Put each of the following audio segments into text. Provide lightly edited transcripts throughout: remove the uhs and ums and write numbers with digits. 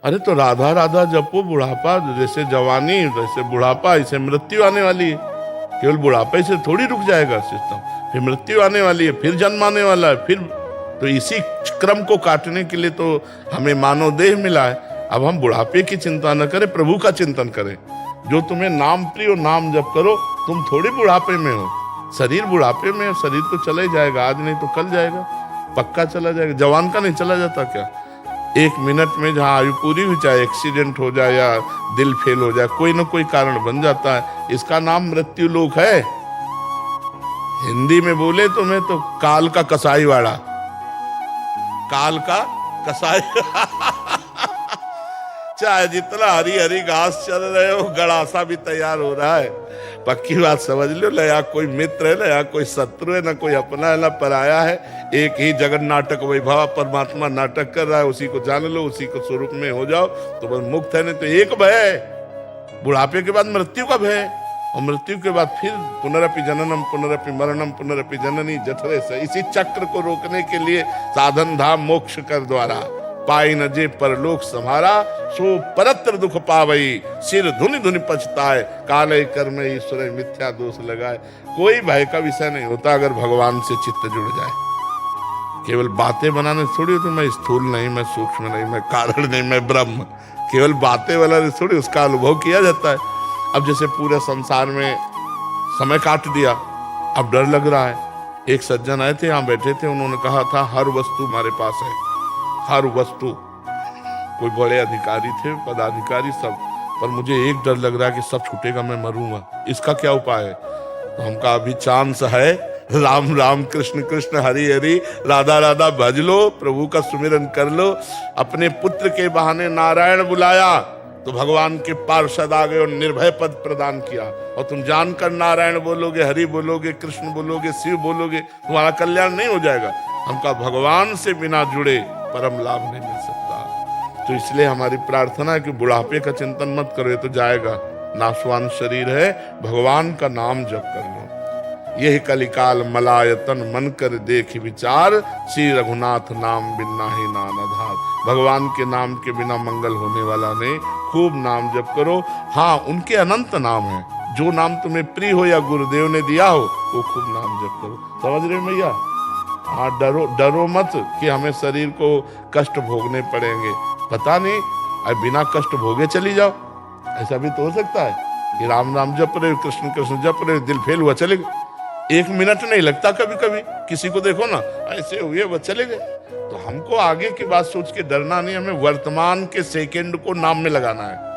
अरे तो राधा राधा जपो, बुढ़ापा जैसे जवानी जैसे बुढ़ापा, ऐसे मृत्यु आने वाली है। केवल बुढ़ापे से थोड़ी रुक जाएगा सिस्टम, फिर मृत्यु आने वाली है, फिर जन्म आने वाला है, फिर तो इसी क्रम को काटने के लिए तो हमें मानव देह मिला है। अब हम बुढ़ापे की चिंता न करें, प्रभु का चिंतन करें। जो तुम्हें नाम प्रिय हो नाम जप करो, तुम थोड़ी बुढ़ापे में हो। शरीर बुढ़ापे में है, शरीर तो चला ही जाएगा, आज नहीं तो कल जाएगा, पक्का चला जाएगा। जवान का नहीं चला जाता क्या? 1 मिनट में जहाँ आयु पूरी हो, चाहे एक्सीडेंट हो जाए या दिल फेल हो जाए, कोई ना कोई कारण बन जाता है। इसका नाम मृत्यु लोक है। हिंदी में बोले तो मैं तो काल का कसाई वाड़ा, काल का कसाई चाहे जितना हरी हरी घास चल रहे हो, गड़ासा भी तैयार हो रहा है। पक्की बात समझ लो, न यहाँ कोई मित्र है, न यहाँ कोई शत्रु है, न कोई अपना है, न पराया है। एक ही जगन नाटक वैभव परमात्मा नाटक कर रहा है। उसी को जान लो, उसी को स्वरूप में हो जाओ तो बस मुक्त है। नहीं तो एक भय, बुढ़ापे के बाद मृत्यु का भय, और मृत्यु के बाद फिर पुनरपि जननम पुनरपि मरणम पुनरपि जननी जठरे से। इसी चक्र को रोकने के लिए साधन धाम मोक्ष कर द्वारा पाई न जे परलोक संहारा, सो परत्र दुख पावई, सिर धुनि धुनि पछताए, काले कर्म ईश्वर मिथ्या दोष लगाए। कोई भय का विषय नहीं होता अगर भगवान से चित्त जुड़ जाए। केवल बातें बनाने थोड़ी होती, मैं स्थूल नहीं, मैं सूक्ष्म नहीं, मैं कारण नहीं, मैं ब्रह्म, केवल बातें वाला थोड़ी, उसका अनुभव किया जाता है। अब जैसे पूरे संसार में समय काट दिया, अब डर लग रहा है। एक सज्जन आए थे, यहाँ बैठे थे, उन्होंने कहा था हर वस्तु हमारे पास है, हर वस्तु। कोई बड़े अधिकारी थे, पदाधिकारी सब, पर मुझे एक डर लग रहा है कि सब छूटेगा, मैं मरूंगा, इसका क्या उपाय है? तो हमका अभी चांस है, राम राम कृष्ण कृष्ण हरि हरि, राधा राधा भज लो, प्रभु का सुमिरन कर लो। अपने पुत्र के बहाने नारायण बुलाया तो भगवान के पार्षद आ गए और निर्भय पद प्रदान किया। और तुम जानकर नारायण बोलोगे, हरि बोलोगे, कृष्ण बोलोगे, शिव बोलोगे, तुम्हारा कल्याण नहीं हो जाएगा। हमका भगवान से बिना जुड़े परम लाभ नहीं मिल सकता। तो इसलिए हमारी प्रार्थना है कि बुढ़ापे का चिंतन मत करो, ये तो जाएगा, नाशवान शरीर है, भगवान का नाम जप कर लो। यही कलिकाल मलायतन मन कर देख विचार, श्री रघुनाथ नाम बिना ही नान आधार। भगवान के नाम के बिना मंगल होने वाला नहीं, खूब नाम जप करो। हाँ, उनके अनंत नाम है, जो नाम तुम्हें प्रिय हो या गुरुदेव ने दिया हो वो खूब नाम जप करो। समझ रहे भैया? हाँ, डरो मत कि हमें शरीर को कष्ट भोगने पड़ेंगे। पता नहीं, अब बिना कष्ट भोगे चली जाओ, ऐसा भी तो हो सकता है कि राम राम जप रहे, कृष्ण कृष्ण जप रहे, दिल फेल हुआ, चले गए। 1 मिनट नहीं लगता कभी कभी, किसी को देखो ना ऐसे हुए वो चले गए। तो हमको आगे की बात सोच के डरना नहीं, हमें वर्तमान के सेकंड को नाम में लगाना है।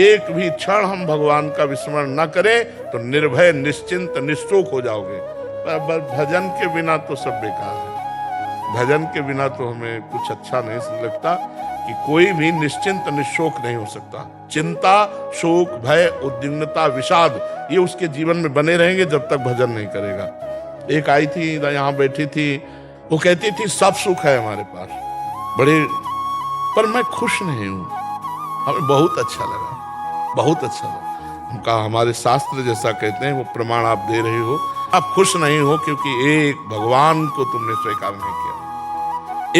एक भी क्षण हम भगवान का विस्मरण न करें तो निर्भय निश्चिंत निश्चोक हो जाओगे। पर भजन के बिना तो सब बेकार है। भजन के बिना तो हमें कुछ अच्छा नहीं लगता कि कोई भी निश्चिंत निशोक नहीं हो सकता। चिंता, शोक, भय, उद्विग्नता, विषाद, ये उसके जीवन में बने रहेंगे जब तक भजन नहीं करेगा। एक आई थी, यहाँ बैठी थी, वो कहती थी सब सुख है हमारे पास, बड़े, पर मैं खुश नहीं हूँ। हमें बहुत अच्छा लगा, बहुत अच्छा लगा। हम कहा हमारे शास्त्र जैसा कहते हैं, वो प्रमाण आप दे रहे हो, आप खुश नहीं हो क्योंकि एक भगवान को तुमने स्वीकार नहीं किया।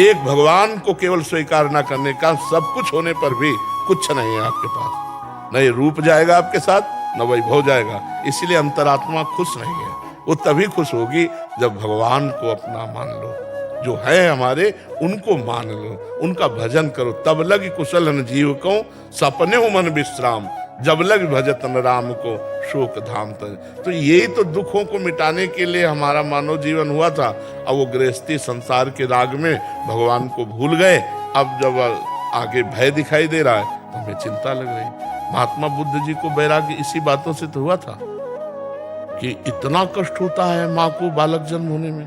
एक भगवान को केवल स्वीकार ना करने का, सब कुछ होने पर भी कुछ नहीं है आपके पास। न ये रूप जाएगा आपके साथ, न वैभव जाएगा। इसलिए अंतरात्मा खुश नहीं है। वो तभी खुश होगी जब भगवान को अपना मान लो, जो है हमारे उनको मान लो, उनका भजन करो। तब लग कुशल जीव को सपने हो मन विश्राम, जब लग भजतन राम को शोक धाम तज। तो यही तो दुखों को मिटाने के लिए हमारा मानव जीवन हुआ था। अब वो गृहस्थी संसार के राग में भगवान को भूल गए। अब जब आगे भय दिखाई दे रहा है तो हमें चिंता लग रही। महात्मा बुद्ध जी को वैराग्य इसी बातों से तो हुआ था कि इतना कष्ट होता है माँ को बालक जन्म होने में,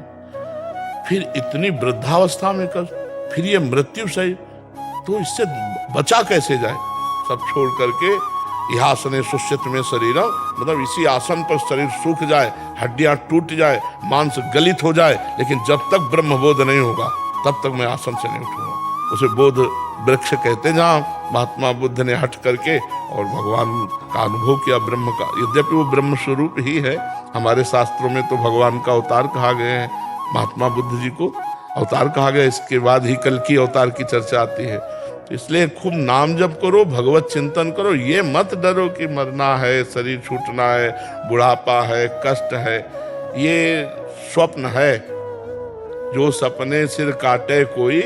फिर इतनी वृद्धावस्था में कष्ट, फिर ये मृत्यु सही, तो इससे बचा कैसे जाए। सब छोड़ करके यह आसने सुष्यत में शरीर, मतलब इसी आसन पर शरीर सूख जाए, हड्डियां टूट जाए, मांस गलित हो जाए, लेकिन जब तक ब्रह्मबोध नहीं होगा तब तक मैं आसन से नहीं उठूंगा। उसे बोध वृक्ष कहते, जहाँ महात्मा बुद्ध ने हट करके और भगवान का अनुभव किया, ब्रह्म का। यद्यपि वो ब्रह्म स्वरूप ही है, हमारे शास्त्रों में तो भगवान का अवतार कहा गया है, महात्मा बुद्ध जी को अवतार कहा गया। इसके बाद ही कल की अवतार की चर्चा आती है। इसलिए खूब नाम जप करो, भगवत चिंतन करो। ये मत डरो कि मरना है, शरीर छूटना है, बुढ़ापा है, कष्ट है। ये स्वप्न है। जो सपने सिर काटे कोई,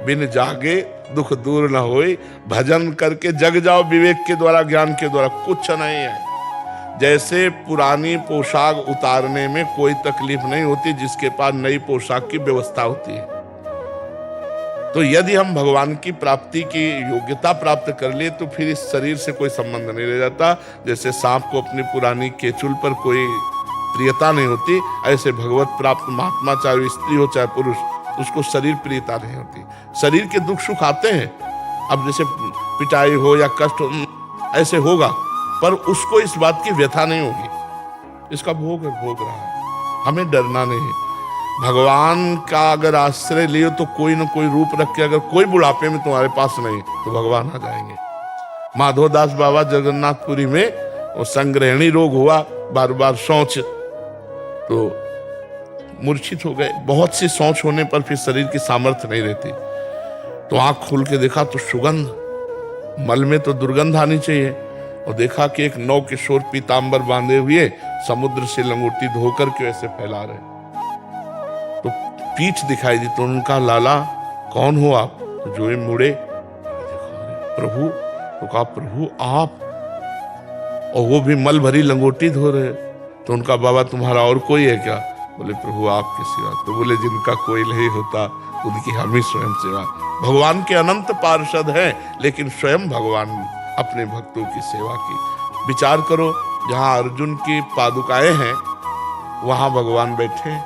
बिन जागे दुख दूर न होई। भजन करके जग जाओ विवेक के द्वारा, ज्ञान के द्वारा, कुछ नहीं है। जैसे पुरानी पोशाक उतारने में कोई तकलीफ नहीं होती, जिसके पास नई पोशाक की व्यवस्था होती है। तो यदि हम भगवान की प्राप्ति की योग्यता प्राप्त कर लिए तो फिर इस शरीर से कोई संबंध नहीं रह जाता। जैसे सांप को अपनी पुरानी केचुल पर कोई प्रियता नहीं होती, ऐसे भगवत प्राप्त महात्मा, चाहे स्त्री हो चाहे पुरुष, उसको शरीर प्रियता नहीं होती। शरीर के दुख सुख आते हैं, अब जैसे पिटाई हो या कष्ट हो, ऐसे होगा, पर उसको इस बात की व्यथा नहीं होगी। इसका भोग रहा है, हमें डरना नहीं है। भगवान का अगर आश्रय लियो तो कोई न कोई रूप रख के, अगर कोई बुढ़ापे में तुम्हारे पास नहीं तो भगवान आ जाएंगे। माधोदास बाबा जगन्नाथपुरी में वो संग्रहणी रोग हुआ, बार बार शौच, तो मूर्छित हो गए। बहुत सी शौच होने पर फिर शरीर की सामर्थ्य नहीं रहती, तो आंख खोल के देखा तो सुगंध, मल में तो दुर्गंध आनी चाहिए, और देखा कि एक नौ किशोर पीतांबर बांधे हुए समुद्र से लंगोटी धोकर के ऐसे फैला रहे। तो पीठ दिखाई दी, तो उनका लाला कौन हो आप? तो जो मुड़े, प्रभु। तो कहा प्रभु आप, और वो भी मल भरी लंगोटी धो रहे। तो उनका बाबा तुम्हारा और कोई है क्या? बोले प्रभु आपके सिवा। तो बोले जिनका कोई नहीं होता उनकी हम ही स्वयं सेवा। भगवान के अनंत पार्षद हैं, लेकिन स्वयं भगवान अपने भक्तों की सेवा की। विचार करो, जहां अर्जुन की पादुकाएं हैं वहां भगवान बैठे।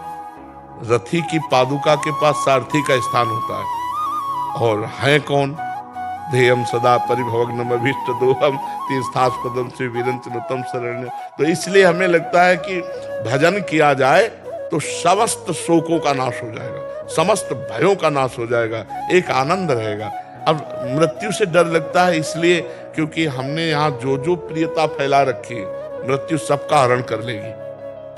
रथी की पादुका के पास सारथी का स्थान होता है, और है कौन? ध्येयम सदा परिभवग्नम अभीष्ट दोहम तीर्थास्पदम से वीरंचनुतम शरण्य। तो इसलिए हमें लगता है कि भजन किया जाए तो समस्त शोकों का नाश हो जाएगा, समस्त भयों का नाश हो जाएगा, एक आनंद रहेगा। अब मृत्यु से डर लगता है इसलिए क्योंकि हमने यहाँ जो जो प्रियता फैला रखी, मृत्यु सबका हरण कर लेगी,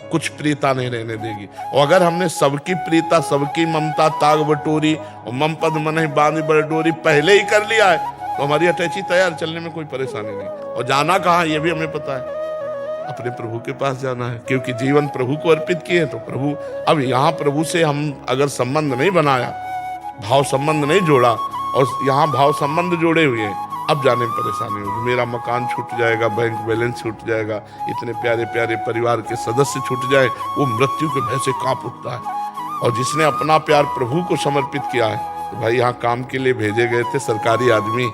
कुछ प्रियता नहीं रहने देगी। और अगर हमने सबकी प्रियता, सबकी ममता ताग बटोरी और मम पद मन बांध बड़ डोरी पहले ही कर लिया है, तो हमारी अटैची तैयार, चलने में कोई परेशानी नहीं। और जाना कहाँ ये भी हमें पता है, अपने प्रभु के पास जाना है, क्योंकि जीवन प्रभु को अर्पित किए तो प्रभु। अब यहाँ प्रभु से हम अगर संबंध नहीं बनाया, भाव संबंध नहीं जोड़ा, और यहाँ भाव संबंध जोड़े हुए हैं, अब जाने में परेशानी होगी। मेरा मकान छूट जाएगा, बैंक बैलेंस छूट जाएगा, इतने प्यारे प्यारे परिवार के सदस्य छूट जाए, वो मृत्यु के भय से कांप उठता है। और जिसने अपना प्यार प्रभु को समर्पित किया है, तो भाई यहाँ काम के लिए भेजे गए थे सरकारी आदमी,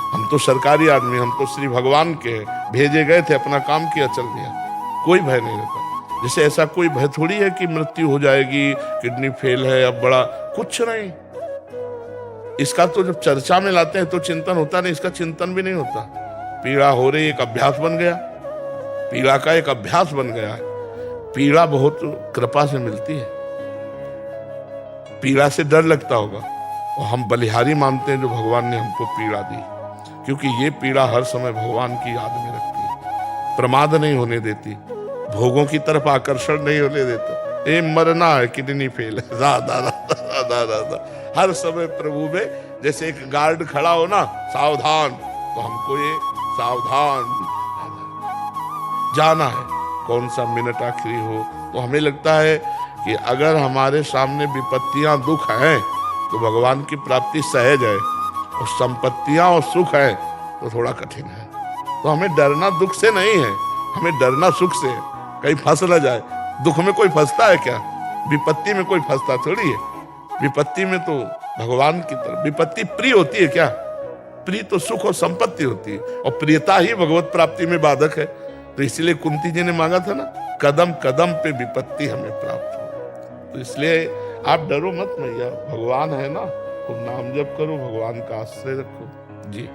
हम तो सरकारी आदमी, हम तो श्री भगवान के भेजे गए थे, अपना काम किया, चल दिया, कोई भय नहीं रहता। जैसे ऐसा कोई भय थोड़ी है कि मृत्यु हो जाएगी, किडनी फेल है, अब बड़ा कुछ नहीं। इसका तो जब चर्चा में लाते हैं तो चिंतन होता नहीं, इसका चिंतन भी नहीं होता। पीड़ा हो रही, एक अभ्यास बन गया, पीड़ा का एक अभ्यास बन गया है। पीड़ा बहुत कृपा से मिलती है, पीड़ा से डर लगता होगा, और हम बलिहारी मानते हैं जो भगवान ने हमको पीड़ा दी, क्योंकि ये पीड़ा हर समय भगवान की याद में रखती है, प्रमाद नहीं होने देती, भोगों की तरफ आकर्षण नहीं होने देता। ये मरना है, किडनी फेल है, राधा राधा राधा राधा, हर समय प्रभु में जैसे एक गार्ड खड़ा हो ना, सावधान, तो हमको ये सावधान जाना है। कौन सा मिनट आखिरी हो, तो हमें लगता है कि अगर हमारे सामने विपत्तियां दुख हैं तो भगवान की प्राप्ति सहज है, और संपत्तियां और सुख है तो थोड़ा कठिन है। तो हमें डरना दुख से नहीं है, हमें डरना सुख से है, कहीं फंस न जाए। दुख में कोई फंसता है क्या? विपत्ति में कोई फंसता थोड़ी है। विपत्ति में तो भगवान की तरफ, विपत्ति प्रिय होती है क्या? प्रिय तो सुख और संपत्ति होती है, और प्रियता ही भगवत प्राप्ति में बाधक है। तो इसलिए कुंती जी ने मांगा था ना, कदम कदम पे विपत्ति हमें प्राप्त हो। तो इसलिए आप डरो मत मैया, भगवान है ना, खूब नाम जप करो, भगवान का आश्रय रखो जी।